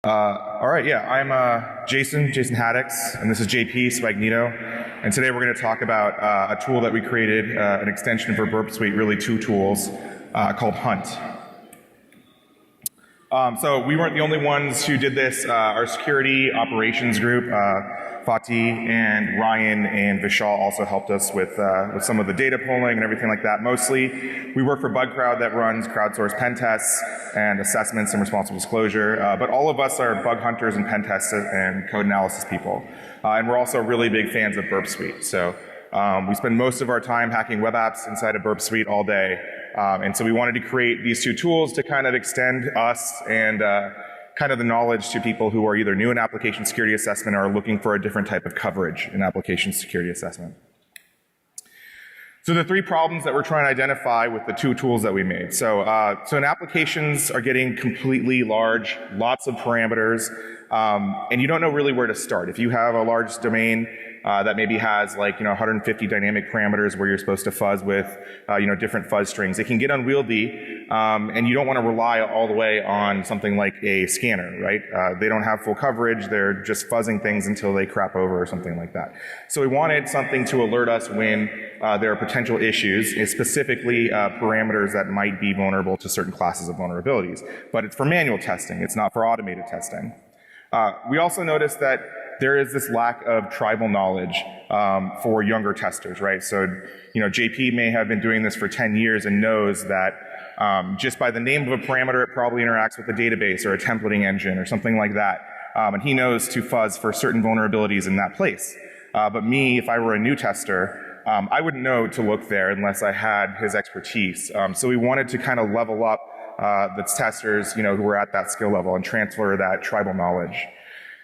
All right, yeah, I'm Jason Haddix, and this is JP Spagnito, and today we're going to talk about a tool that we created, an extension for Burp Suite, really two tools, called Hunt. So we weren't the only ones who did this. Our security operations group, Fatih and Ryan and Vishal also helped us with some of the data polling and everything like that. Mostly, we work for BugCrowd that runs crowdsourced pen tests and assessments and responsible disclosure. But all of us are bug hunters and pen tests and code analysis people. And we're also really big fans of Burp Suite. So we spend most of our time hacking web apps inside of Burp Suite all day. And so we wanted to create these two tools to kind of extend us and kind of the knowledge to people who are either new in application security assessment or are looking for a different type of coverage in application security assessment. So the three problems that we're trying to identify with the two tools that we made. So in applications are getting completely large, lots of parameters, and you don't know really where to start. If you have a large domain that maybe has 150 dynamic parameters where you're supposed to fuzz with different fuzz strings, it can get unwieldy, and you don't want to rely all the way on something like a scanner, right? They don't have full coverage. They're just fuzzing things until they crap over or something like that. So we wanted something to alert us when there are potential issues, specifically parameters that might be vulnerable to certain classes of vulnerabilities. But it's for manual testing. It's not for automated testing. We also noticed that there is this lack of tribal knowledge for younger testers, right? So, JP may have been doing this for 10 years and knows that just by the name of a parameter, it probably interacts with a database or a templating engine or something like that. And he knows to fuzz for certain vulnerabilities in that place. But me, if I were a new tester, I wouldn't know to look there unless I had his expertise. So we wanted to kind of level up the testers, who were at that skill level and transfer that tribal knowledge.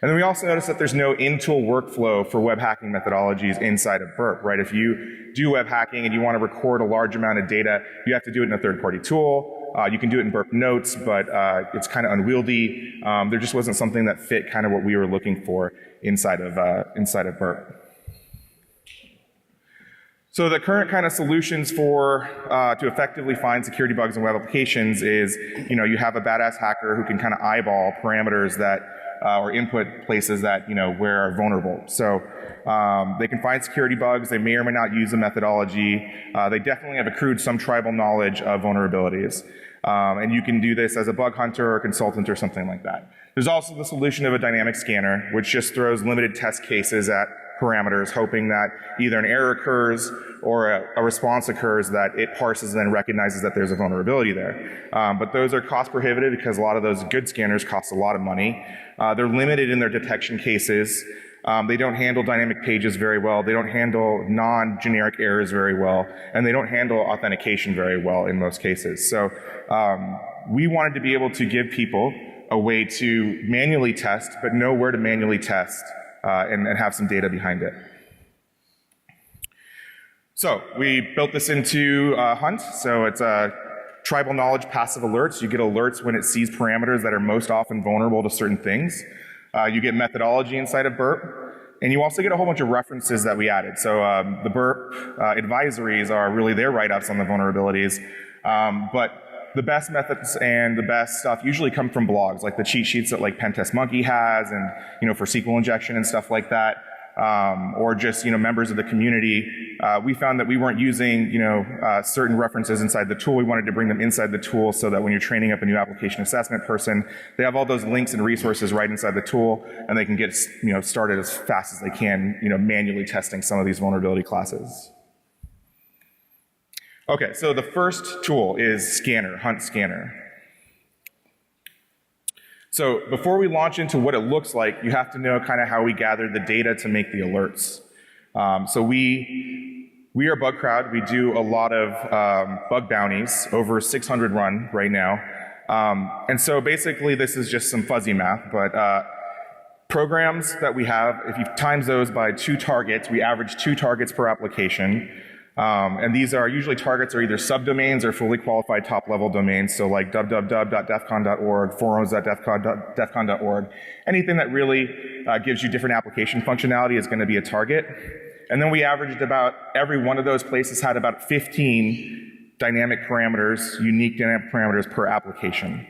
And then we also noticed that there's no in-tool workflow for web hacking methodologies inside of Burp, right? If you do web hacking and you want to record a large amount of data, you have to do it in a third-party tool. You can do it in Burp Notes, but it's kind of unwieldy. There just wasn't something that fit kind of what we were looking for inside of Burp. So the current kind of solutions for to effectively find security bugs in web applications is, you have a badass hacker who can kind of eyeball parameters that or input places that where are vulnerable. So they can find security bugs. They may or may not use a methodology. They definitely have accrued some tribal knowledge of vulnerabilities. And you can do this as a bug hunter or a consultant or something like that. There's also the solution of a dynamic scanner, which just throws limited test cases at parameters, hoping that either an error occurs or a response occurs that it parses and then recognizes that there's a vulnerability there. But those are cost prohibitive because a lot of those good scanners cost a lot of money. They're limited in their detection cases. They don't handle dynamic pages very well. They don't handle non-generic errors very well. And they don't handle authentication very well in most cases. So we wanted to be able to give people a way to manually test, but know where to manually test. And have some data behind it. So we built this into Hunt. So it's tribal knowledge passive alerts. You get alerts when it sees parameters that are most often vulnerable to certain things. You get methodology inside of Burp. And you also get a whole bunch of references that we added. So the Burp advisories are really their write-ups on the vulnerabilities. But the best methods and the best stuff usually come from blogs, like the cheat sheets that Pentest Monkey has, and for SQL injection and stuff like that, or just members of the community. We found that we weren't using certain references inside the tool. We wanted to bring them inside the tool so that when you're training up a new application assessment person, they have all those links and resources right inside the tool, and they can get started as fast as they can, manually testing some of these vulnerability classes. Okay, so the first tool is Scanner, Hunt Scanner. So before we launch into what it looks like, you have to know kind of how we gather the data to make the alerts. So we are BugCrowd. We do a lot of bug bounties, over 600 run right now. And so basically this is just some fuzzy math, but programs that we have, if you times those by 2 targets, we average 2 targets per application. And these are usually targets are either subdomains or fully qualified top-level domains, so like www.defcon.org, forums.defcon.org. Anything that really gives you different application functionality is going to be a target. And then we averaged about every one of those places had about 15 dynamic parameters, unique dynamic parameters per application.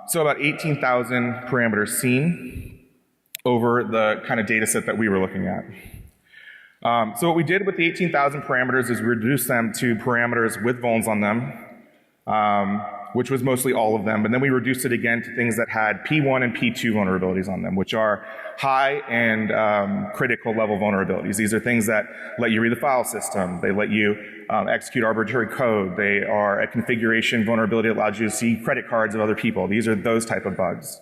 So about 18,000 parameters seen over the kind of data set that we were looking at. So what we did with the 18,000 parameters is we reduced them to parameters with vulns on them, which was mostly all of them, but then we reduced it again to things that had P1 and P2 vulnerabilities on them, which are high and critical level vulnerabilities. These are things that let you read the file system, they let you execute arbitrary code, they are a configuration vulnerability that allows you to see credit cards of other people. These are those type of bugs.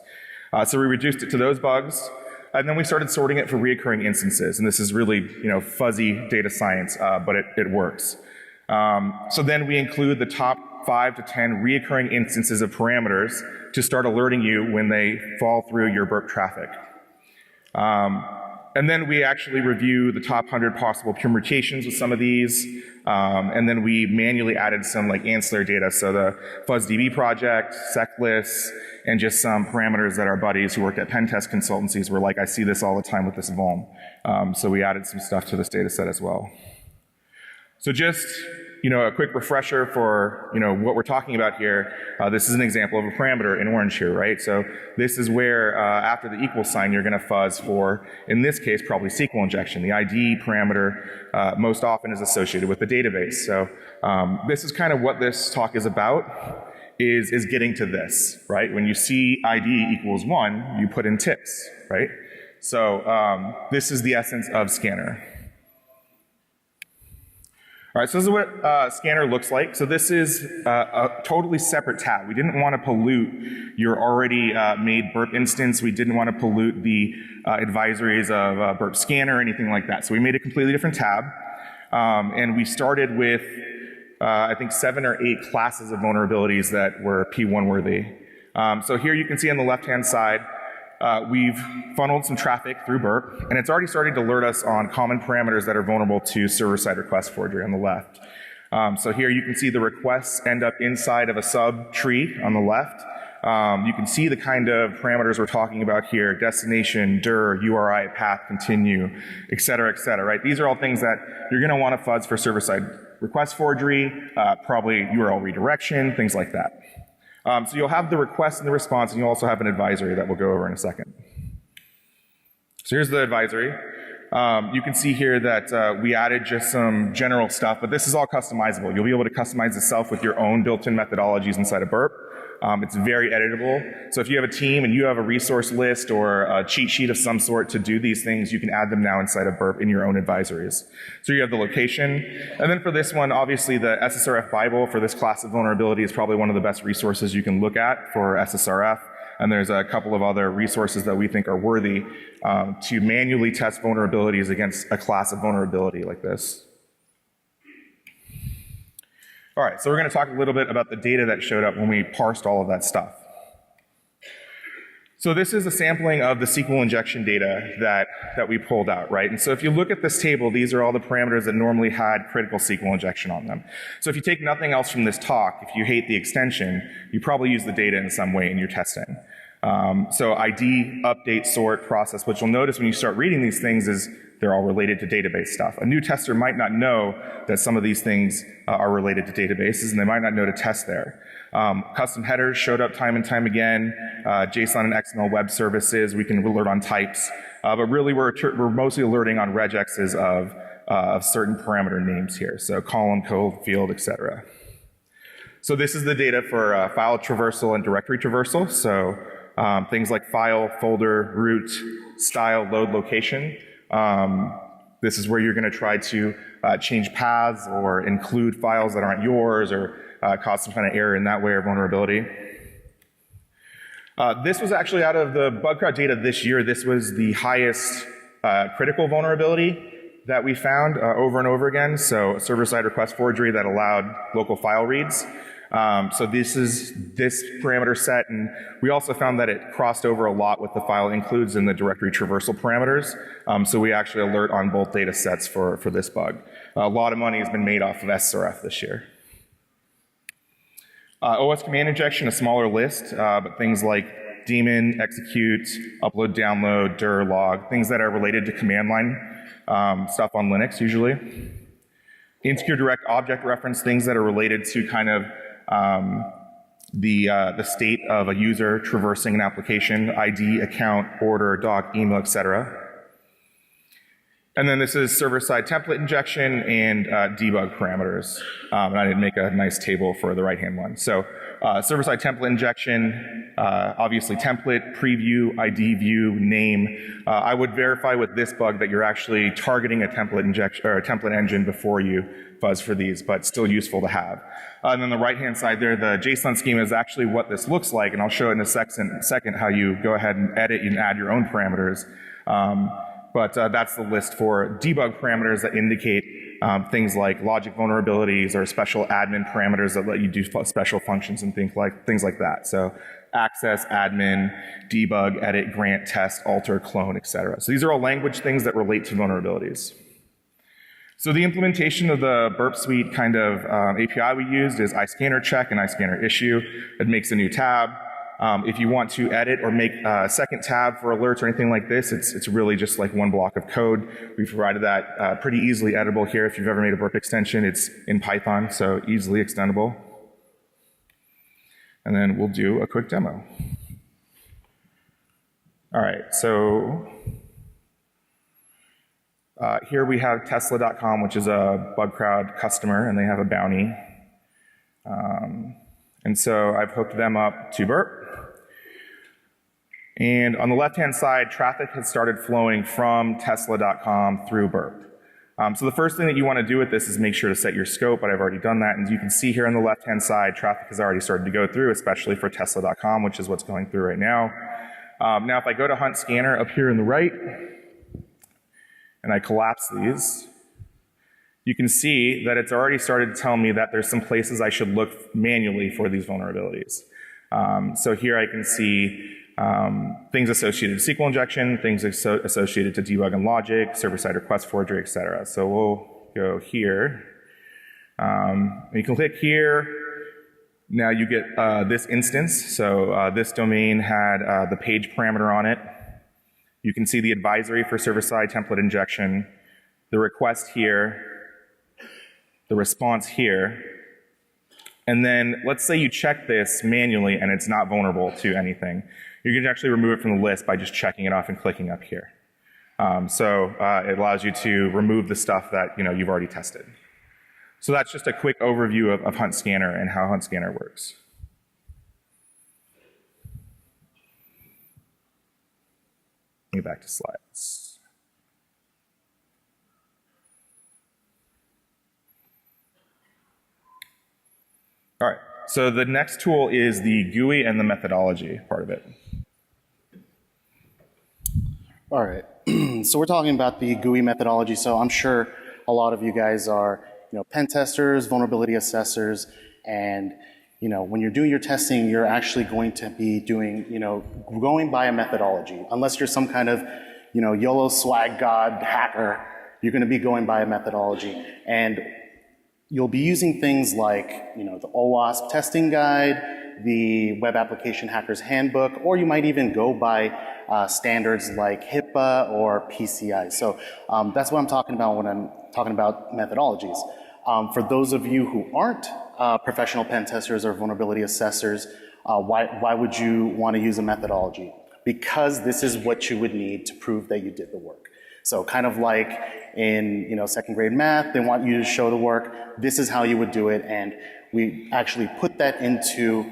So we reduced it to those bugs, and then we started sorting it for reoccurring instances, and this is really, fuzzy data science, but it works. So then we include the top 5 to 10 reoccurring instances of parameters to start alerting you when they fall through your burp traffic. And then we actually review the top 100 possible permutations with some of these, and then we manually added some ancillary data, so the FuzzDB project, SecLists, and just some parameters that our buddies who worked at pen test consultancies were like, I see this all the time with this vuln. So we added some stuff to this data set as well. So just a quick refresher for what we're talking about here. This is an example of a parameter in orange here, right? So this is where after the equal sign you're going to fuzz for, in this case, probably SQL injection. The ID parameter most often is associated with the database. So this is kind of what this talk is about, is getting to this, right? When you see ID equals 1, you put in tips, right? So this is the essence of Scanner. All right, so this is what Scanner looks like. So this is a totally separate tab. We didn't want to pollute your already made burp instance. We didn't want to pollute the advisories of burp scanner or anything like that. So we made a completely different tab. And we started with, I think, 7 or 8 classes of vulnerabilities that were P1 worthy. So here you can see on the left-hand side, we've funneled some traffic through Burp, and it's already starting to alert us on common parameters that are vulnerable to server-side request forgery on the left. So here you can see the requests end up inside of a sub-tree on the left. You can see the kind of parameters we're talking about here: destination, dir, URI, path, continue, et cetera, right? These are all things that you're going to want to fuzz for server-side request forgery, probably URL redirection, things like that. So you'll have the request and the response, and you'll also have an advisory that we'll go over in a second. So here's the advisory. You can see here that we added just some general stuff, but this is all customizable. You'll be able to customize itself with your own built-in methodologies inside of Burp. It's very editable. So if you have a team and you have a resource list or a cheat sheet of some sort to do these things, you can add them now inside of Burp in your own advisories. So you have the location. And then for this one, obviously the SSRF Bible for this class of vulnerability is probably one of the best resources you can look at for SSRF. And there's a couple of other resources that we think are worthy to manually test vulnerabilities against a class of vulnerability like this. All right, so we're going to talk a little bit about the data that showed up when we parsed all of that stuff. So this is a sampling of the SQL injection data that we pulled out, right? And so if you look at this table, these are all the parameters that normally had critical SQL injection on them. So if you take nothing else from this talk, if you hate the extension, you probably use the data in some way in your testing. So ID, update, sort, process. What you'll notice when you start reading these things is they're all related to database stuff. A new tester might not know that some of these things are related to databases, and they might not know to test there. Custom headers showed up time and time again. JSON and XML web services, we can alert on types. But really we're mostly alerting on regexes of certain parameter names here. So column, code, field, etc. So this is the data for file traversal and directory traversal. So things like file, folder, root, style, load, location. This is where you're going to try to change paths or include files that aren't yours or cause some kind of error in that way or vulnerability. This was actually out of the bug crowd data this year. This was the highest critical vulnerability that we found over and over again. So server-side request forgery that allowed local file reads. So this is this parameter set, and we also found that it crossed over a lot with the file includes and the directory traversal parameters. So we actually alert on both data sets for this bug. A lot of money has been made off of SSRF this year. OS command injection, a smaller list, but things like daemon, execute, upload, download, dir, log, things that are related to command line stuff on Linux usually. Insecure direct object reference, things that are related to kind of the state of a user traversing an application, ID, account, order, doc, email, etc. And then this is server-side template injection and debug parameters. And I didn't make a nice table for the right-hand one. So server-side template injection, obviously template, preview, ID, view, name. I would verify with this bug that you're actually targeting a template injection or a template engine before you fuzz for these, but still useful to have. And then the right-hand side there, the JSON schema is actually what this looks like, and I'll show in a second how you go ahead and edit and add your own parameters. But that's the list for debug parameters that indicate things like logic vulnerabilities or special admin parameters that let you do special functions and things like that. So access, admin, debug, edit, grant, test, alter, clone, etc. So these are all language things that relate to vulnerabilities. So the implementation of the Burp Suite kind of API we used is iScanner check and iScanner issue. It makes a new tab. If you want to edit or make a second tab for alerts or anything like this, it's really just like one block of code. We've provided that pretty easily editable here. If you've ever made a Burp extension, it's in Python, so easily extendable. And then we'll do a quick demo. All right, so here we have Tesla.com, which is a BugCrowd customer, and they have a bounty. And so I've hooked them up to Burp. And on the left-hand side, traffic has started flowing from Tesla.com through Burp. So the first thing that you want to do with this is make sure to set your scope, but I've already done that. And you can see here on the left-hand side, traffic has already started to go through, especially for Tesla.com, which is what's going through right now. Now, if I go to Hunt Scanner up here in the right, and I collapse these, you can see that it's already started to tell me that there's some places I should look manually for these vulnerabilities. So here I can see things associated to SQL injection, things associated to debug and logic, server-side request forgery, etc. So we'll go here. You can click here. Now you get this instance. So this domain had the page parameter on it. You can see the advisory for server-side template injection, the request here, the response here. And then let's say you check this manually and it's not vulnerable to anything. You can actually remove it from the list by just checking it off and clicking up here. It allows you to remove the stuff that you've already tested. So that's just a quick overview of Hunt Scanner and how Hunt Scanner works. Let me back to slides. All right, so the next tool is the GUI and the methodology part of it. All right, so we're talking about the GUI methodology. So I'm sure a lot of you guys are, pen testers, vulnerability assessors, and when you're doing your testing, you're actually going to be doing, going by a methodology. Unless you're some kind of, YOLO swag god hacker, you're going to be going by a methodology. And you'll be using things like, the OWASP testing guide, the Web Application Hackers Handbook, or you might even go by standards like HIPAA or PCI. So that's what I'm talking about when I'm talking about methodologies. For those of you who aren't professional pen testers or vulnerability assessors, why would you want to use a methodology? Because this is what you would need to prove that you did the work. So kind of like in second grade math, they want you to show the work. This is how you would do it, and we actually put that into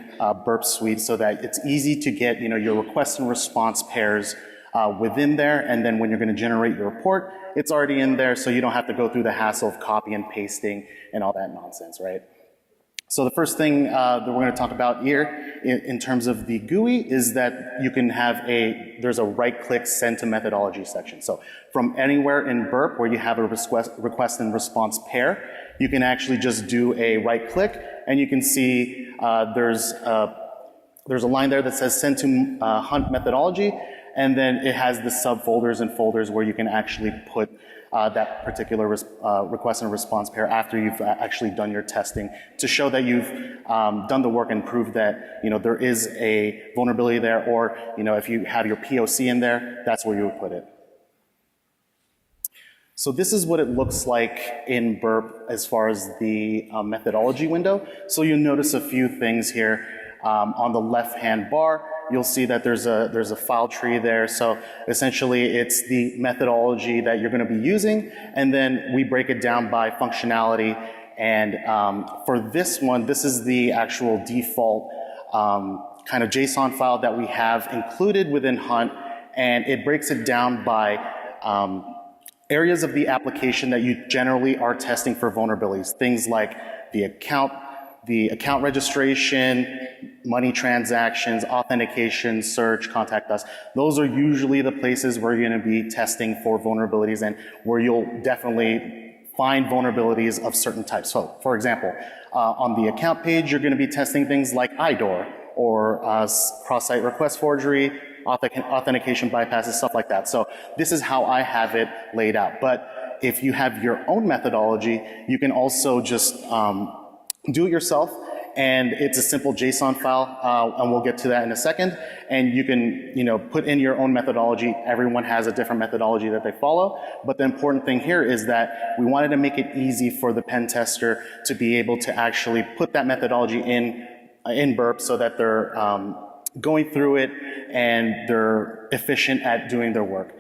Burp Suite so that it's easy to get your request and response pairs within there, and then when you're going to generate your report, it's already in there, so you don't have to go through the hassle of copy and pasting and all that nonsense, right? So the first thing that we're going to talk about here in terms of the GUI is that you can have there's a right-click send to methodology section. So from anywhere in Burp where you have a request and response pair, you can actually just do a right-click, and you can see there's a line there that says send to Hunt methodology, and then it has the subfolders and folders where you can actually put that particular request and response pair after you've actually done your testing to show that you've done the work and proved that there is a vulnerability there, or if you have your POC in there, that's where you would put it. So this is what it looks like in Burp as far as the methodology window. So you'll notice a few things here. On the left-hand bar, you'll see that there's a file tree there. So essentially, it's the methodology that you're going to be using, and then we break it down by functionality. And for this one, this is the actual default kind of JSON file that we have included within Hunt, and it breaks it down by areas of the application that you generally are testing for vulnerabilities. Things like the account registration, money transactions, authentication, search, contact us. Those are usually the places where you're going to be testing for vulnerabilities and where you'll definitely find vulnerabilities of certain types. So, for example, on the account page, you're going to be testing things like IDOR or cross-site request forgery, authentication bypasses, stuff like that. So this is how I have it laid out. But if you have your own methodology, you can also just do it yourself, and it's a simple JSON file, and we'll get to that in a second. And you can, put in your own methodology. Everyone has a different methodology that they follow, but the important thing here is that we wanted to make it easy for the pen tester to be able to actually put that methodology in Burp so that they're going through it and they're efficient at doing their work.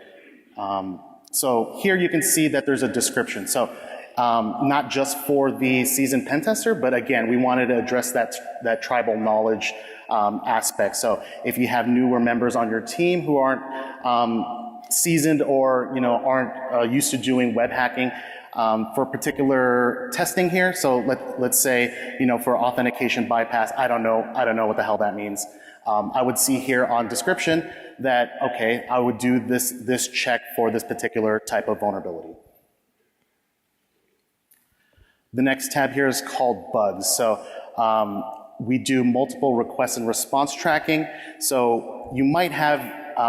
So here you can see that there's a description. So not just for the seasoned pen tester, but again, we wanted to address that tribal knowledge aspect. So if you have newer members on your team who aren't seasoned or aren't used to doing web hacking, for particular testing here, so let's say for authentication bypass, I don't know what the hell that means. I would see here on description that okay, I would do this check for this particular type of vulnerability. The next tab here is called bugs. So we do multiple request and response tracking. So you might have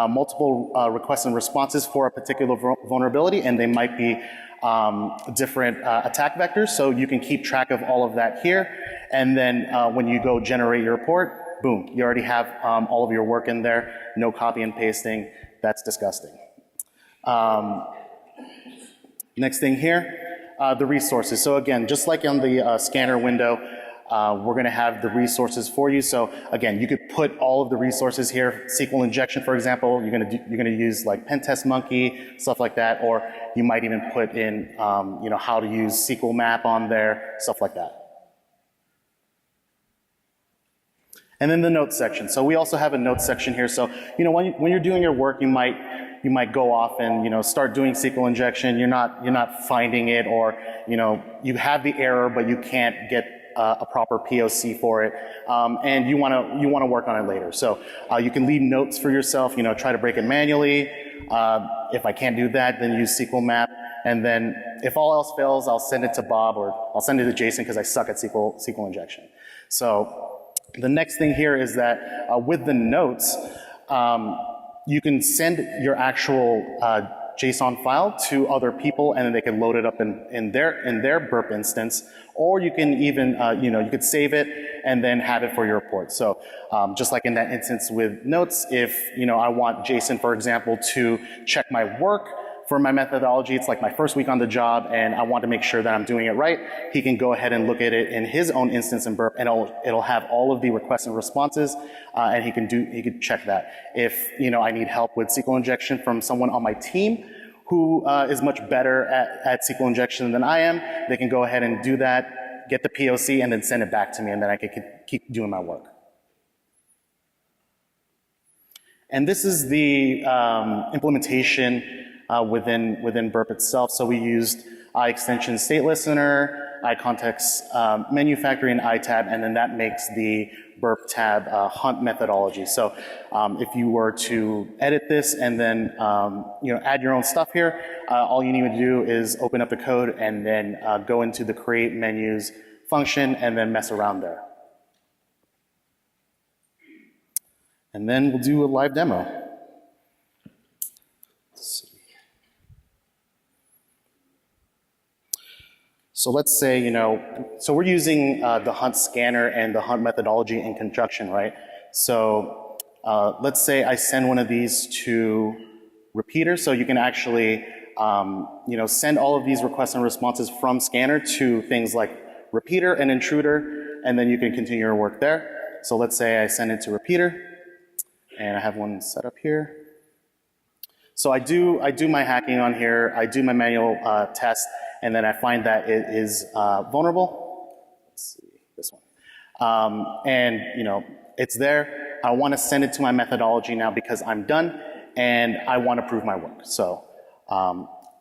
multiple requests and responses for a particular vulnerability, and they might be different attack vectors. So you can keep track of all of that here. And then when you go generate your report, boom, you already have all of your work in there. No copy and pasting. That's disgusting. Next thing here. The resources. So again, just like on the scanner window, we're going to have the resources for you. So again, you could put all of the resources here. SQL injection, for example, you're going to use like Pentest Monkey, stuff like that, or you might even put in how to use SQL map on there, stuff like that. And then the notes section. So we also have a notes section here. So when you're doing your work, you might go off and start doing SQL injection. You're not finding it, or you have the error but you can't get a proper POC for it, and you want to work on it later. So you can leave notes for yourself. Try to break it manually. If I can't do that, then use SQL map. And then if all else fails, I'll send it to Bob or I'll send it to Jason because I suck at SQL injection. So the next thing here is that with the notes. You can send your actual JSON file to other people, and then they can load it up in their Burp instance. Or you can even, you could save it and then have it for your report. So just like in that instance with notes, if I want Jason, for example, to check my work for my methodology, it's like my first week on the job, and I want to make sure that I'm doing it right, he can go ahead and look at it in his own instance in Burp, and it'll have all of the requests and responses, and he can check that. If I need help with SQL injection from someone on my team who is much better at SQL injection than I am, they can go ahead and do that, get the POC, and then send it back to me, and then I can keep doing my work. And this is the implementation within Burp itself. So we used I-extension state listener, I-context menu factory, and I-tab, and then that makes the Burp tab Hunt methodology. So if you were to edit this and then add your own stuff here, all you need to do is open up the code and then go into the create menus function and then mess around there. And then we'll do a live demo. Let's see. So let's say, so we're using the Hunt scanner and the Hunt methodology in conjunction, right? So let's say I send one of these to Repeater, so you can actually, send all of these requests and responses from scanner to things like Repeater and Intruder, and then you can continue your work there. So let's say I send it to repeater, and I have one set up here. So I do my hacking on here, I do my manual test, and then I find that it is vulnerable. Let's see, this one. And it's there. I want to send it to my methodology now because I'm done, and I want to prove my work. So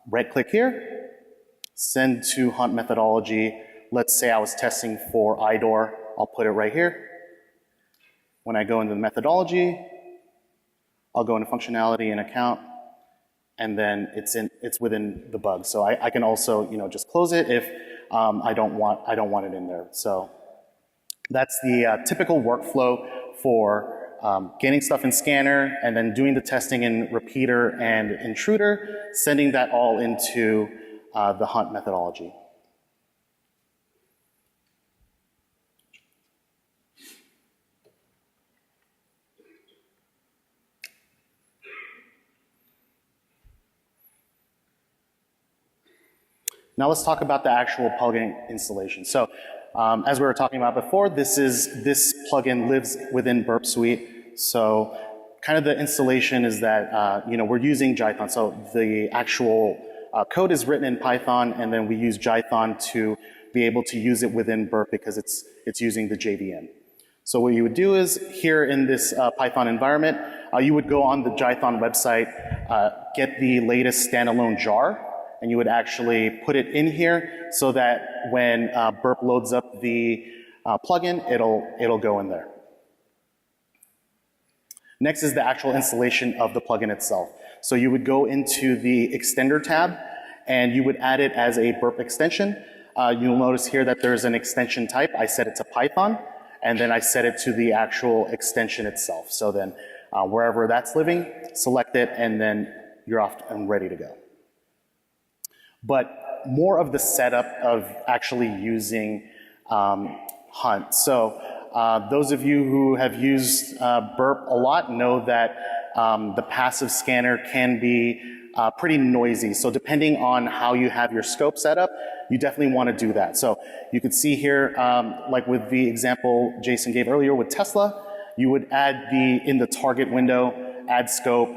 right-click here, send to hunt methodology. Let's say I was testing for IDOR. I'll put it right here. When I go into the methodology, I'll go into functionality and account, and then it's within the bug. So I can also just close it if I don't want it in there. So that's the typical workflow for getting stuff in scanner and then doing the testing in repeater and intruder, sending that all into the hunt methodology. Now let's talk about the actual plugin installation. So as we were talking about before, this plugin lives within Burp Suite. So kind of the installation is that we're using Jython. So the actual code is written in Python, and then we use Jython to be able to use it within Burp because it's using the JVM. So what you would do is here in this Python environment, you would go on the Jython website, get the latest standalone jar, and you would actually put it in here so that when Burp loads up the plugin, it'll go in there. Next is the actual installation of the plugin itself. So you would go into the extender tab, and you would add it as a Burp extension. You'll notice here that there's an extension type. I set it to Python, and then I set it to the actual extension itself. So then wherever that's living, select it, and then you're off and ready to go. But more of the setup of actually using Hunt. So those of you who have used Burp a lot know that the passive scanner can be pretty noisy. So depending on how you have your scope set up, you definitely want to do that. So you could see here, like with the example Jason gave earlier with Tesla, you would add in the target window, add scope,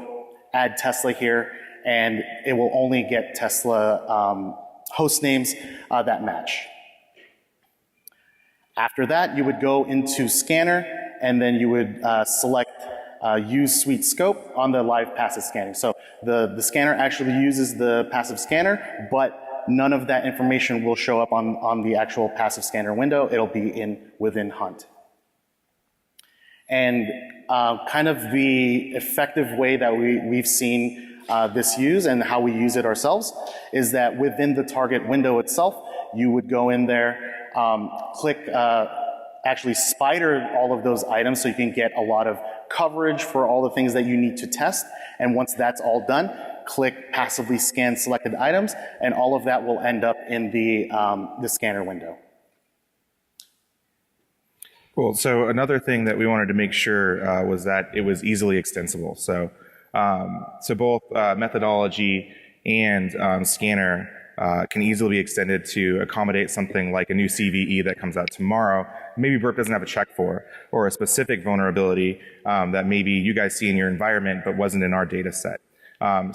add Tesla here, and it will only get Tesla host names that match. After that, you would go into scanner, and then you would select use suite scope on the live passive scanning. So the scanner actually uses the passive scanner, but none of that information will show up on the actual passive scanner window. It'll be within Hunt. And kind of the effective way that we've seen this used and how we use it ourselves is that within the target window itself, you would go in there, click, actually spider all of those items so you can get a lot of coverage for all the things that you need to test. And once that's all done, click passively scan selected items, and all of that will end up in the scanner window. Cool. So another thing that we wanted to make sure was that it was easily extensible. So both methodology and scanner can easily be extended to accommodate something like a new CVE that comes out tomorrow. Maybe Burp doesn't have a check for, or a specific vulnerability that maybe you guys see in your environment but wasn't in our data set.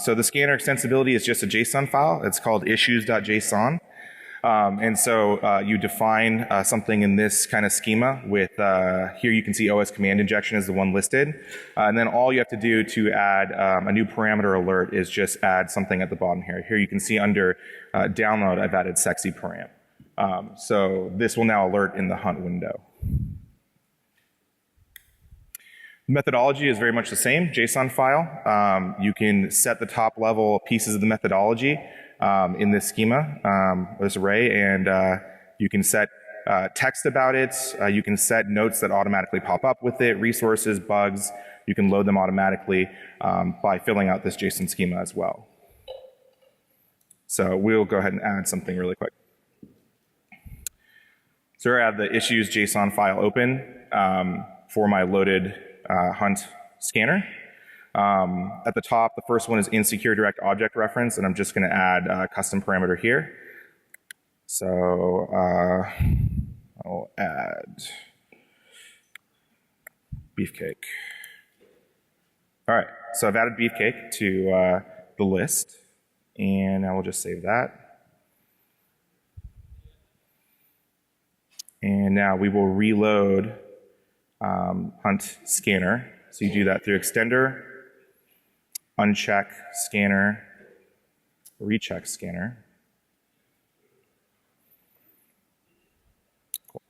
So the scanner extensibility is just a JSON file. It's called issues.json. And so you define something in this kind of schema with, here you can see OS command injection is the one listed. And then all you have to do to add a new parameter alert is just add something at the bottom here. Here you can see under download, I've added sexy param. So this will now alert in the Hunt window. Methodology is very much the same, JSON file. You can set the top level pieces of the methodology in this schema, this array, and you can set text about it. You can set notes that automatically pop up with it, resources, bugs. You can load them automatically by filling out this JSON schema as well. So we'll go ahead and add something really quick. So I have the issues JSON file open for my loaded Hunt scanner. At the top, the first one is insecure direct object reference, and I'm just going to add a custom parameter here. So I'll add Beefcake. All right, so I've added Beefcake to the list, and I will just save that. And now we will reload hunt scanner. So you do that through extender, uncheck scanner, recheck scanner. Cool.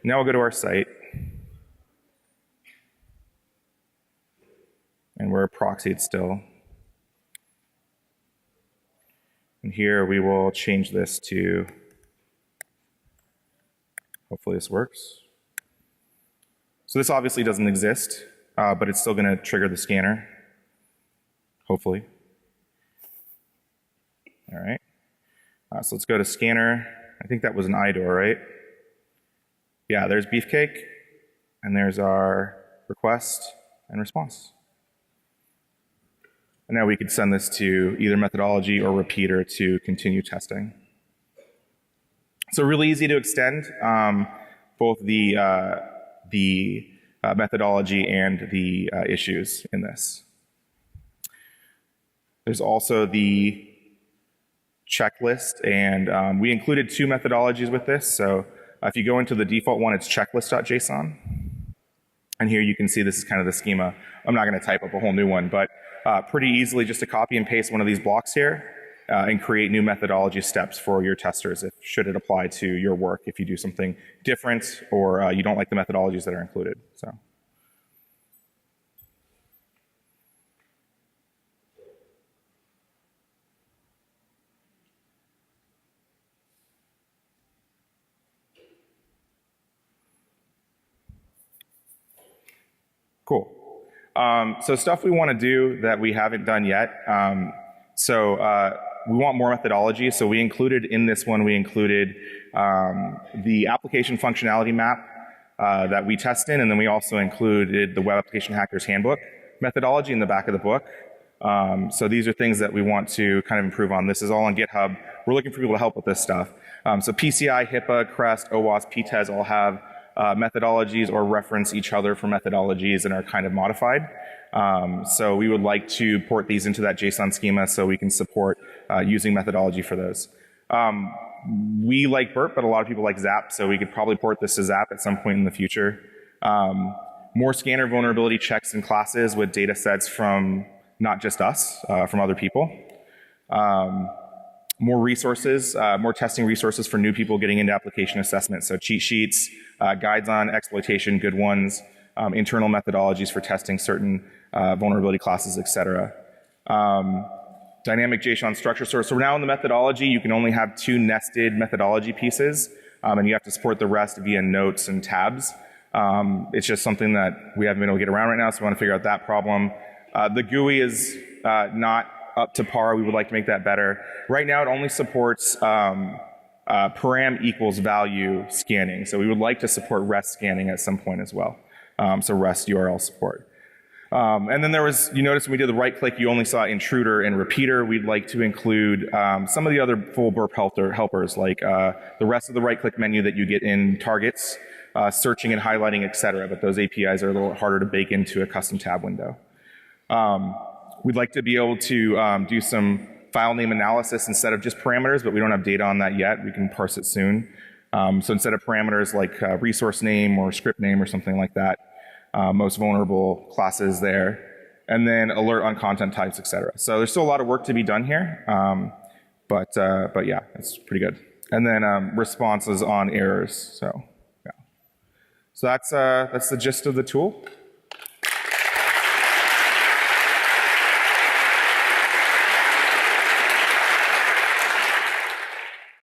Now we'll go to our site. And we're proxied still. And here we will change this to, hopefully this works. So this obviously doesn't exist, but it's still going to trigger the scanner, hopefully. All right. So let's go to scanner. I think that was an IDOR, right? Yeah, there's Beefcake, and there's our request and response. And now we could send this to either methodology or repeater to continue testing. So really easy to extend both the methodology and the issues in this. There's also the checklist, and we included 2 methodologies with this. So if you go into the default one, it's checklist.json. And here you can see this is kind of the schema. I'm not going to type up a whole new one, but pretty easily just to copy and paste one of these blocks here and create new methodology steps for your testers if should it apply to your work if you do something different or you don't like the methodologies that are included. So. Cool. So stuff we want to do that we haven't done yet. We want more methodology. So we included in this one, we included the application functionality map that we test in, and then we also included the Web Application Hackers Handbook methodology in the back of the book. So these are things that we want to kind of improve on. This is all on GitHub. We're looking for people to help with this stuff. So PCI, HIPAA, CREST, OWASP, PTES all have methodologies or reference each other for methodologies and are kind of modified. So we would like to port these into that JSON schema so we can support using methodology for those. We like Burp, but a lot of people like Zap, so we could probably port this to Zap at some point in the future. More scanner vulnerability checks and classes with data sets from not just us, from other people. More resources, more testing resources for new people getting into application assessment. So cheat sheets, guides on exploitation, good ones, internal methodologies for testing certain vulnerability classes, etc. Dynamic JSON structure source. So we're now in the methodology. You can only have 2 nested methodology pieces, and you have to support the rest via notes and tabs. It's just something that we haven't been able to get around right now, so we want to figure out that problem. The GUI is not up to par. We would like to make that better. Right now, it only supports param equals value scanning. So we would like to support REST scanning at some point as well. So REST URL support. And then there was, you notice when we did the right click, you only saw intruder and repeater. We'd like to include some of the other full burp helpers, like the rest of the right click menu that you get in targets, searching and highlighting, etc. But those APIs are a little harder to bake into a custom tab window. We'd like to be able to do some file name analysis instead of just parameters, but we don't have data on that yet. We can parse it soon. So instead of parameters like resource name or script name or something like that, most vulnerable classes there, and then alert on content types, etc. So there's still a lot of work to be done here, but yeah, it's pretty good. And then responses on errors. So yeah, so that's the gist of the tool.